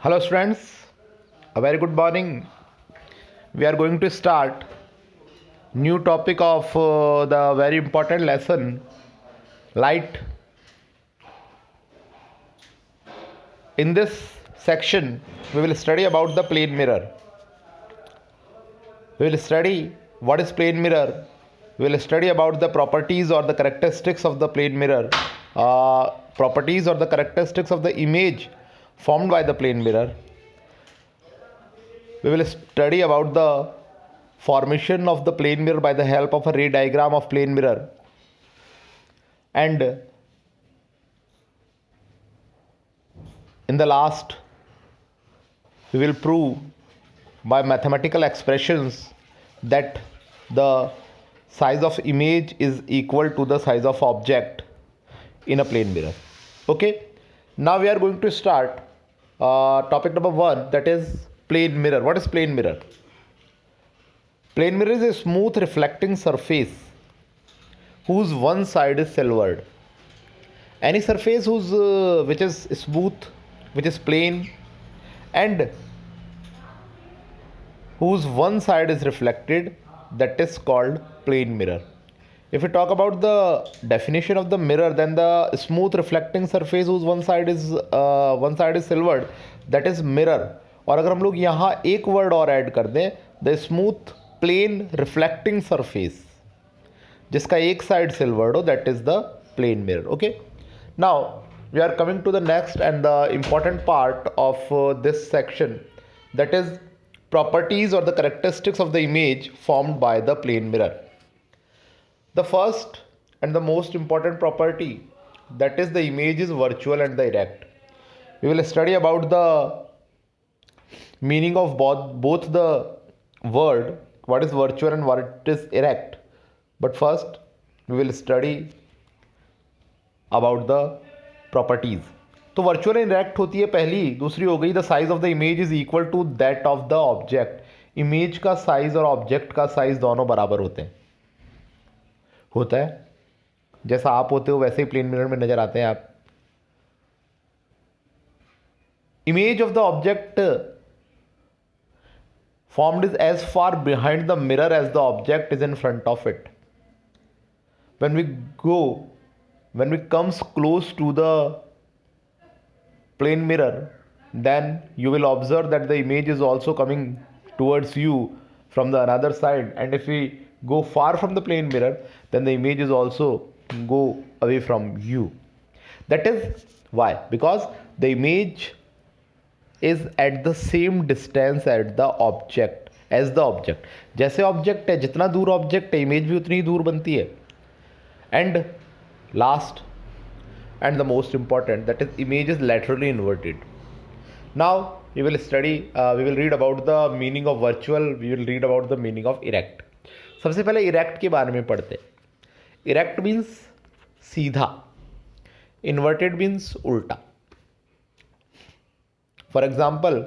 Hello students, a very good morning. We are going to start new topic of the very important lesson, light. In this section we will study about the plane mirror. We will study what is plane mirror. We will study about the properties or the characteristics of the plane mirror, properties or the characteristics of the image formed by the plane mirror. We will study about the formation of the plane mirror by the help of a ray diagram of plane mirror, and in the last we will prove by mathematical expressions that the size of image is equal to the size of object in a plane mirror. Okay, now we are going to start topic number 1, that is plane mirror. What is plane mirror? Plane mirror is a smooth reflecting surface whose one side is silvered. Any surface which is smooth, which is plane, and whose one side is reflected, that is called plane mirror. If we talk about the definition of the mirror, then the smooth reflecting surface whose one side is silvered, that is mirror. और अगर हम लोग यहाँ एक word और add कर दें, the smooth plane reflecting surface जिसका एक साइड सिल्वर्ड हो, that is the plane mirror. Okay, now we are coming to the next and the important part of this section, that is properties or the characteristics of the image formed by the plane mirror. The first and the most important property, that is the image is virtual and the erect. We will study about the meaning of both the word, what is virtual and what is erect. But first we will study about the properties. तो virtual and erect होती है पहली. दूसरी हो गई the size of the image is equal to that of the object. Image का size और object का साइज दोनों बराबर होते हैं. होता है जैसा आप होते हो वैसे ही प्लेन मिरर में नजर आते हैं आप. Image of the object formed is as far behind the mirror as the object is in front of it. When we comes close to the plane mirror, then you will observe that the image is also coming towards you from the another side, and if we go far from the plane mirror, then the image is also go away from you. That is why, because the image is at the same distance at the object as the object. जैसे object है, जितना दूर object है image भी उतनी ही दूर बनती है. And last and the most important, that is image is laterally inverted. Now we will read about the meaning of virtual, we will read about the meaning of erect. सबसे पहले erect के बारे में पढ़ते. erect means सीधा, inverted means उल्टा. For example,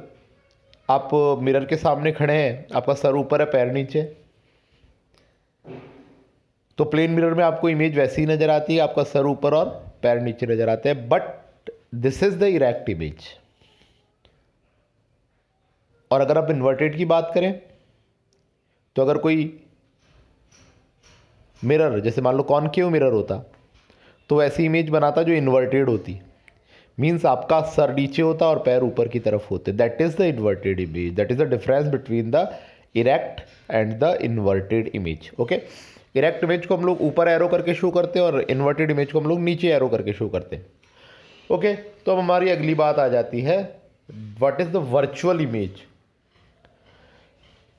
आप mirror के सामने खड़े हैं, आपका सर ऊपर है पैर नीचे, तो प्लेन मिरर में आपको इमेज वैसी ही नजर आती है, आपका सर ऊपर और पैर नीचे नजर आते हैं. But this is the erect image. और अगर आप इन्वर्टेड की बात करें, तो अगर कोई मिरर जैसे मान लो कॉनकेव मिरर होता, तो ऐसी इमेज बनाता जो इन्वर्टेड होती. मीन्स आपका सर नीचे होता और पैर ऊपर की तरफ होते. That is the inverted image. That is the difference between the erect and the inverted image. Okay, erect image को हम लोग ऊपर एरो करके शो करते हैं और इन्वर्टेड इमेज को हम लोग नीचे एरो करके शो करते हैं. ओके, तो अब हमारी अगली बात आ जाती है, what is the virtual image.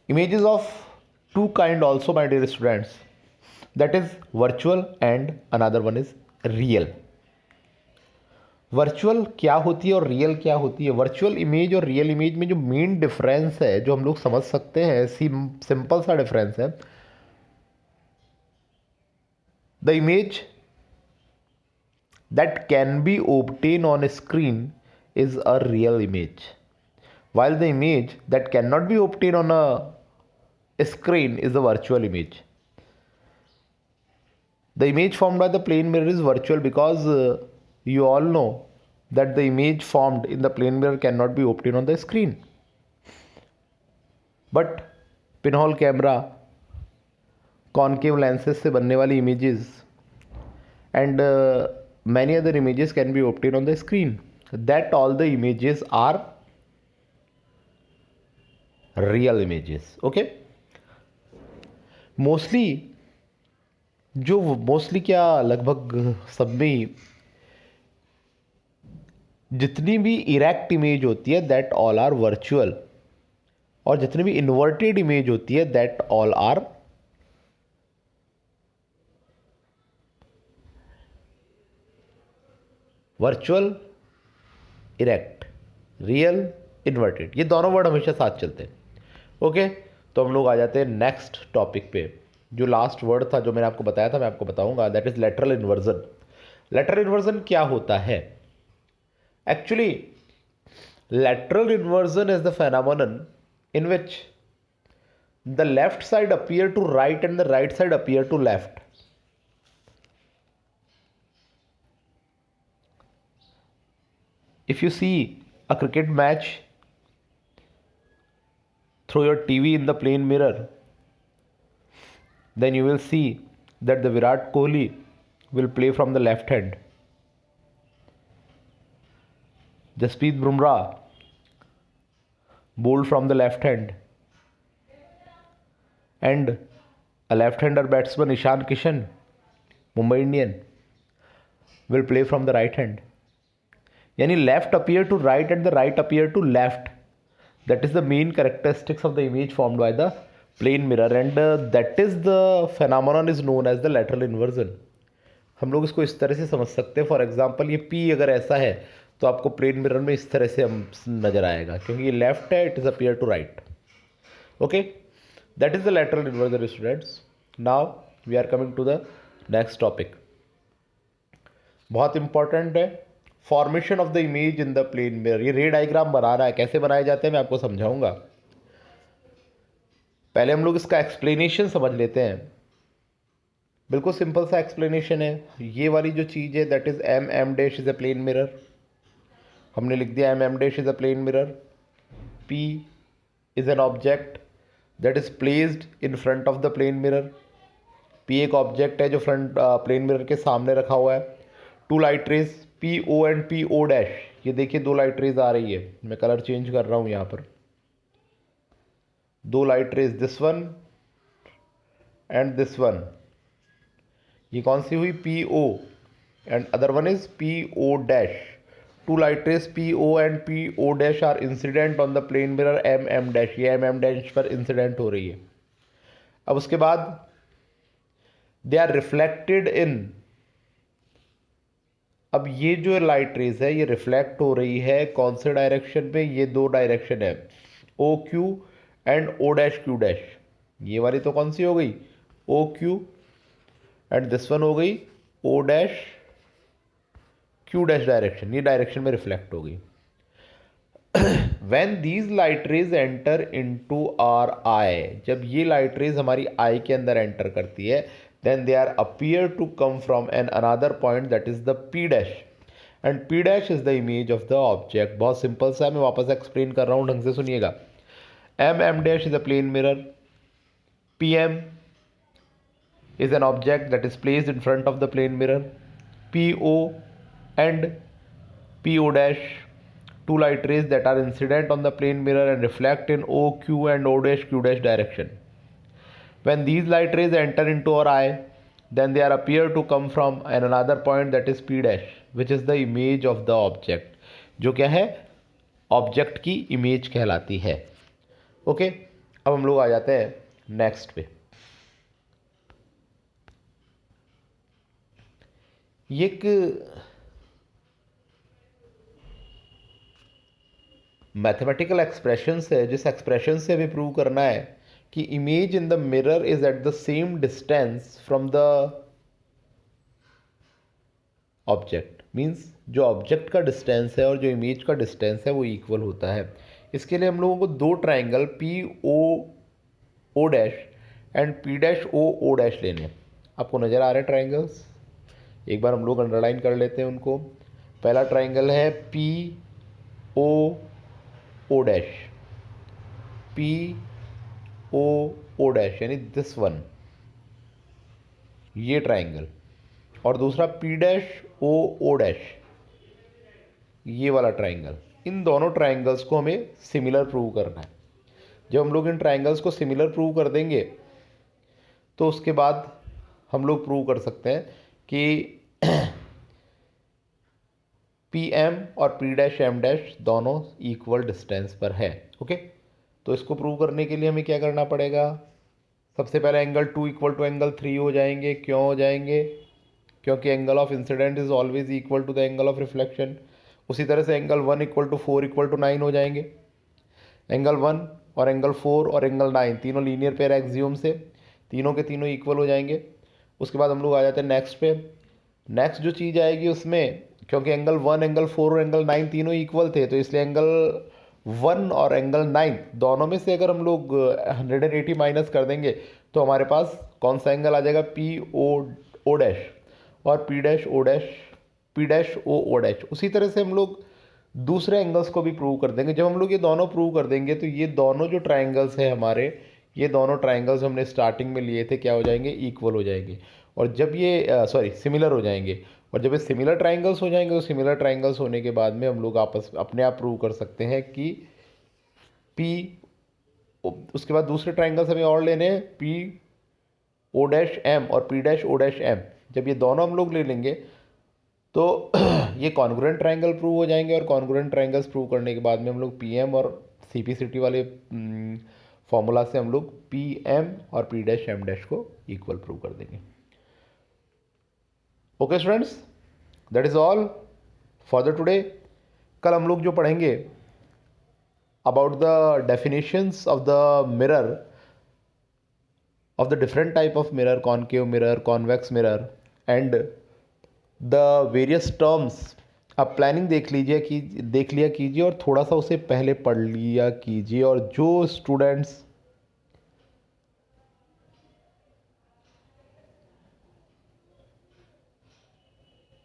Images of two kind also my dear students, that is virtual and another one is real. Virtual क्या होती है और रियल क्या होती है? वर्चुअल इमेज और रियल इमेज में जो मेन डिफरेंस है, जो हम लोग समझ सकते हैं, सिंपल सा डिफरेंस है. The image that can be obtained on a screen is a real image, while the image that cannot be obtained on a screen is a virtual image. The image formed by the plane mirror is virtual because you all know that the image formed in the plane mirror cannot be obtained on the screen. But pinhole camera, concave lenses से बनने वाली images and many other images can be obtained on the screen. That all the images are real images. Okay. Mostly क्या लगभग सब में जितनी भी erect image होती है दैट ऑल आर वर्चुअल, और जितनी भी इन्वर्टेड इमेज होती है that all are virtual, erect, real, inverted. ये दोनों वर्ड हमेशा साथ चलते हैं। ओके, तो हम लोग आ जाते हैं नेक्स्ट टॉपिक पे। जो लास्ट वर्ड था जो मैंने आपको बताया था मैं आपको बताऊंगा, that is lateral inversion. Lateral inversion क्या होता है? Actually lateral inversion is the phenomenon in which the left side appear to right and the right side appear to left. If you see a cricket match through your TV in the plane mirror, then you will see that the Virat Kohli will play from the left hand. Jasprit Bumrah bowled from the left hand, and a left-hander batsman Ishan Kishan, Mumbai Indian, will play from the right hand. Yani left appear to right and the right appear to left. That is the main characteristics of the image formed by the plane mirror, and that is the phenomenon is known as the lateral inversion. हम लोग इसको इस तरह से समझ सकते हैं। For example ये P अगर ऐसा है तो आपको प्लेन मिरर में इस तरह से नजर आएगा, क्योंकि ये लेफ्ट है, it is appear to right. Okay, that is the lateral inversion students. Now we are coming to the next topic. बहुत इंपॉर्टेंट है, formation of the image in the plane mirror. ये रे डायग्राम बना रहा है, कैसे बनाए जाते हैं मैं आपको समझाऊंगा। पहले हम लोग इसका एक्सप्लेनेशन समझ लेते हैं। बिल्कुल सिंपल सा एक्सप्लेनेशन है। ये वाली जो चीज़ है that is M dash is a plane mirror. हमने लिख दिया M dash is a plane mirror. P is an object that is placed in front of the plane mirror. P एक ऑब्जेक्ट है जो फ्रंट प्लेन मिरर के सामने रखा हुआ है। Two light rays P O and P O dash, ये देखिए दो लाइट रेज आ रही है, मैं कलर चेंज कर रहा हूँ यहाँ पर। दो light rays, this one and this one. ये कौन सी हुई? P O, and other one is P O dash. Two light rays P O and P O dash are incident on the plane mirror M dash. ये M dash पर incident हो रही है। अब उसके बाद दे आर रिफ्लेक्टेड इन। अब ये जो लाइट रेज है ये रिफ्लेक्ट हो रही है कौन से डायरेक्शन में? ये दो डायरेक्शन है, O Q and O dash Q dash. ये वाली तो कौन सी हो गई? O Q, and this one हो गई O dash Q dash direction. ये डायरेक्शन में रिफ्लेक्ट हो गई। When these light rays enter into our eye, जब ये लाइट रेज हमारी आई के अंदर एंटर करती है, then they are appear to come from an another point that is the P dash, and P dash is the image of the object। बहुत simple सा है, मैं वापस एक्सप्लेन कर रहा हूँ, ढंग से सुनिएगा। M dash is a plane mirror, PM is an object that is placed in front of the plane mirror, PO and PO dash, two light rays that are incident on the plane mirror and reflect in O, Q and O dash Q dash direction. When these light rays enter into our eye, then they are appear to come from another point that is P dash, which is the image of the object, जो क्या है? Object की image कहलाती है। Okay, अब हम लोग आ जाते हैं नेक्स्ट पे। ये एक मैथमेटिकल एक्सप्रेशन है, जिस एक्सप्रेशन से हमें प्रूव करना है कि image in the mirror is at the same distance from the object. Means जो ऑब्जेक्ट का डिस्टेंस है और जो इमेज का डिस्टेंस है वो इक्वल होता है। इसके लिए हम लोगों को दो triangle P O O dash and P dash O O dash लेने हैं। आपको नज़र आ रहे हैं ट्राइंगल्स? एक बार हम लोग अंडरलाइन कर लेते हैं उनको। पहला ट्राइंगल है P O O dash, P O O dash यानी दिस वन, ये ट्राइंगल, और दूसरा P dash O O dash, ये वाला ट्राइंगल। इन दोनों ट्राइंगल्स को हमें सिमिलर प्रूव करना है। जब हम लोग इन ट्राइंगल्स को सिमिलर प्रूव कर देंगे तो उसके बाद हम लोग प्रूव कर सकते हैं कि पी एम और पी डैश एम डैश दोनों इक्वल डिस्टेंस पर है। ओके, तो इसको प्रूव करने के लिए हमें क्या करना पड़ेगा? सबसे पहले एंगल 2 इक्वल टू एंगल 3 हो जाएंगे। क्यों हो जाएंगे? क्योंकि angle of incident is always equal to the angle of reflection. उसी तरह से angle 1 equal to 4 equal to 9 हो जाएंगे। एंगल 1 और एंगल 4 और एंगल 9 तीनों लीनियर पेयर एक्सियोम से, तीनों के तीनों इक्वल हो जाएंगे। उसके बाद हम लोग आ जाते हैं नेक्स्ट पे। नेक्स्ट जो चीज़ आएगी उसमें, क्योंकि एंगल 1, एंगल 4 और एंगल 9 तीनों इक्वल थे, तो इसलिए एंगल 1 और एंगल 9 दोनों में से अगर हम लोग 180 माइनस कर देंगे तो हमारे पास कौन सा एंगल आ जाएगा? पी ओ ओ डैश और P dash O dash, P dash O O dash. उसी तरह से हम लोग दूसरे एंगल्स को भी प्रूव कर देंगे। जब हम लोग ये दोनों प्रूव कर देंगे तो ये दोनों जो ट्राइंगल्स हैं हमारे, ये दोनों ट्राइंगल्स हमने स्टार्टिंग में लिए थे, क्या हो जाएंगे? इक्वल हो जाएंगे। और जब ये सिमिलर हो जाएंगे, और जब ये सिमिलर ट्राइंगल्स हो जाएंगे तो सिमिलर ट्राइंगल्स होने के बाद में हम लोग आपस अपने आप प्रूव कर सकते हैं कि पी, उसके बाद दूसरे ट्राइंगल्स हमें और लेने हैं, पी ओ डैश एम और P dash O dash M. जब ये दोनों हम लोग ले लेंगे तो ये कॉन्ग्रुएंट ट्राइंगल प्रूव हो जाएंगे, और कॉन्ग्रुएंट ट्राइंगल्स प्रूव करने के बाद में हम लोग पी एम और सी पी सी टी वाले फॉर्मूला से हम लोग पी एम और पी डैश एम डैश को इक्वल प्रूव कर देंगे। Okay students, that is all for the today. कल हम लोग जो पढ़ेंगे about the definitions of the mirror, of the different type of mirror, concave mirror, convex mirror, and the various terms. आप planning देख लिया कीजिए और थोड़ा सा उसे पहले पढ़ लिया कीजिए। और जो स्टूडेंट्स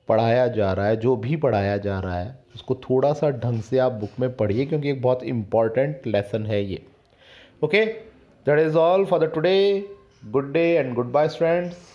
पढ़ाया जा रहा है, जो भी पढ़ाया जा रहा है, उसको थोड़ा सा ढंग से आप बुक में पढ़िए, क्योंकि एक बहुत इंपॉर्टेंट लेसन है ये। Okay, that is all for the today. Good day and goodbye students.